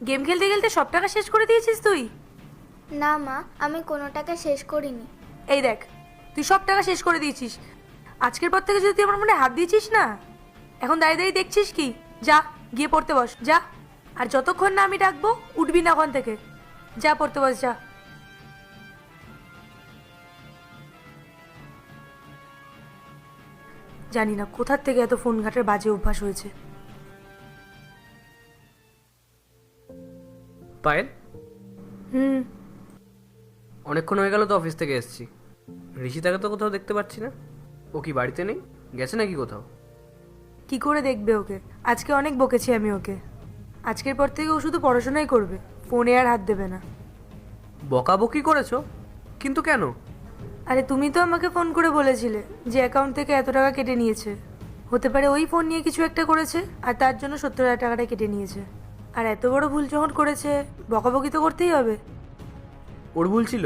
Game খেলতে খেলতে সব টাকা শেষ করে দিয়েছিস তুই? না মা, আমি কোনো টাকা শেষ করিনি। এই দেখ, তুই সব টাকা শেষ করে দিয়েছিস। আজকের পর থেকে যদি তুই আমার মনে হাত দিয়েছিস না, এখন দাঁড়িয়ে দাঁড়িয়ে দেখছিস কি? যা গিয়ে পড়তে বস, যা। আর যতক্ষণ না আমি ডাকবো উঠবি না ওখান থেকে। যা পড়তে বস, যা। জানি না কোথার থেকে এত ফোন ঘাটের বাজে অভ্যাস হয়েছে। পায়েল, হুম। অনেকক্ষণ হয়ে গেল তো অফিস থেকে এসেছি। ঋষিতাকে তো কোথাও দেখতে পাচ্ছি না। ও কি বাড়িতে নেই? গেছে নাকি কোথাও? কি করে দেখবে ওকে? আজকে অনেক বকেছি আমি ওকে। আজকের পর থেকে ও শুধু পড়াশোনাই করবে, ফোনে আর হাত দেবে না। বকাবকি করেছো? কিন্তু কেন? আরে তুমি তো আমাকে ফোন করে বলেছিলে যে অ্যাকাউন্ট থেকে এত টাকা কেটে নিয়েছে। হতে পারে ওই ফোন নিয়ে কিছু একটা করেছে আর তার জন্য 70,000 টাকাটা কেটে নিয়েছে। আর এত বড় ভুল যখন করেছে, বকাবকি তো করতেই হবে। ওর ভুল ছিল?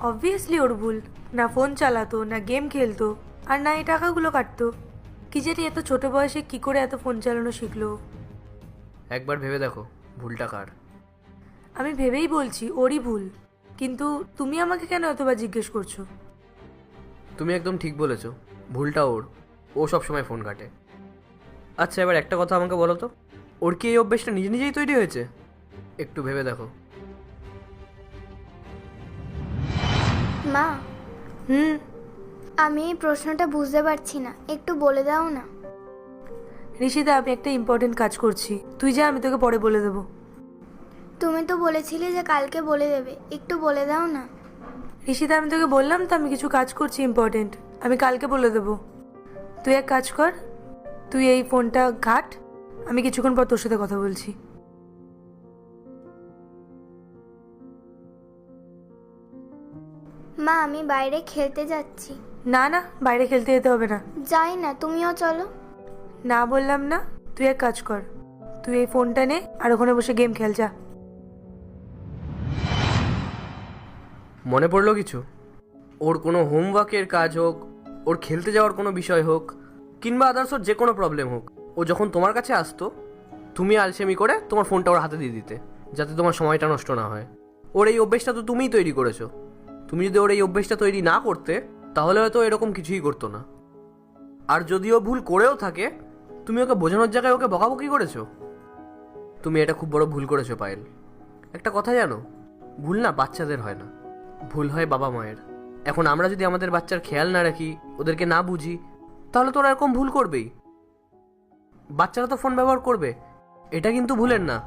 অবভিয়াসলি ওর ভুল। না ফোন চালাতো, না গেম খেলতো, আর না এই টাকাগুলো কাটতো। কি জানি এত ছোট বয়সে কি করে এত ফোন চালানো শিখলো। একবার ভেবে দেখো ভুলটা কার। আমি ভেবেই বলছি ওরই ভুল, কিন্তু তুমি আমাকে কেন এতবার জিজ্ঞেস করছো? তুমি একদম ঠিক বলেছো, ভুলটা ওর। ও সবসময় ফোন ঘাটে। আচ্ছা, এবার একটা কথা আমাকে বলো তো, ওর কি এই অভ্যেসটা নিজে নিজেই তৈরি হয়েছে? একটু ভেবে দেখো। মা, হুম। আমি এই প্রশ্নটা বুঝতে পারছি না, একটু বলে দাও না। ঋষিতা, আমি একটা ইম্পর্টেন্ট কাজ করছি, তুই যা, আমি তোকে পরে বলে দেবো। তুমি তো বলেছিলে যে কালকে বলে দেবে, একটু বলে দাও না। ঋষিতা, আমি তোকে বললাম তো আমি কিছু কাজ করছি ইম্পর্টেন্ট, আমি কালকে বলে দেবো। তুই এক কাজ কর, তুই এই ফোনটা ঘাট, আমি কিছুক্ষণ পর তোর সাথে কথা বলছি। মা, আমি বাইরে খেলতে যাচ্ছি। না না, বাইরে খেলতে যেতে হবে না। যাই না, তুমিও চলো। না বললাম না? তুই এক কাজ কর, তুই এই ফোনটা নে আর ওখানে বসে গেম খেল, যা। মনে পড়লো কিছু? ওর কোনো হোমওয়ার্কের কাজ হোক, ওর খেলতে যাওয়ার কোনো বিষয় হোক, কিংবা আদার্স ওর যে কোনো প্রবলেম হোক, ও যখন তোমার কাছে আসতো তুমি আলসেমি করে তোমার ফোনটা ওর হাতে দিয়ে দিতে, যাতে তোমার সময়টা নষ্ট না হয়। ওর এই অভ্যেসটা তো তুমিই তৈরি করেছো। তুমি যদি ওর এই অভ্যেসটা তৈরি না করতে, তাহলে হয়তো এরকম কিছুই করতো না। আর যদিও ভুল করেও থাকে, তুমি ওকে বোঝানোর জায়গায় ওকে বকাবকি করেছো। তুমি এটা খুব বড় ভুল করেছো পায়েল। একটা কথা জানো, ভুল না বাচ্চাদের হয় না, ভুল হয় বাবা মায়ের। এখন আমরা যদি আমাদের বাচ্চার খেয়াল না রাখি, ওদেরকে না বুঝি, তাহলে তো ওরা এরকম ভুল করবেই। বাচ্চারা তো ফোন ব্যবহার করবে, এটা কিন্তু ভুলেন না।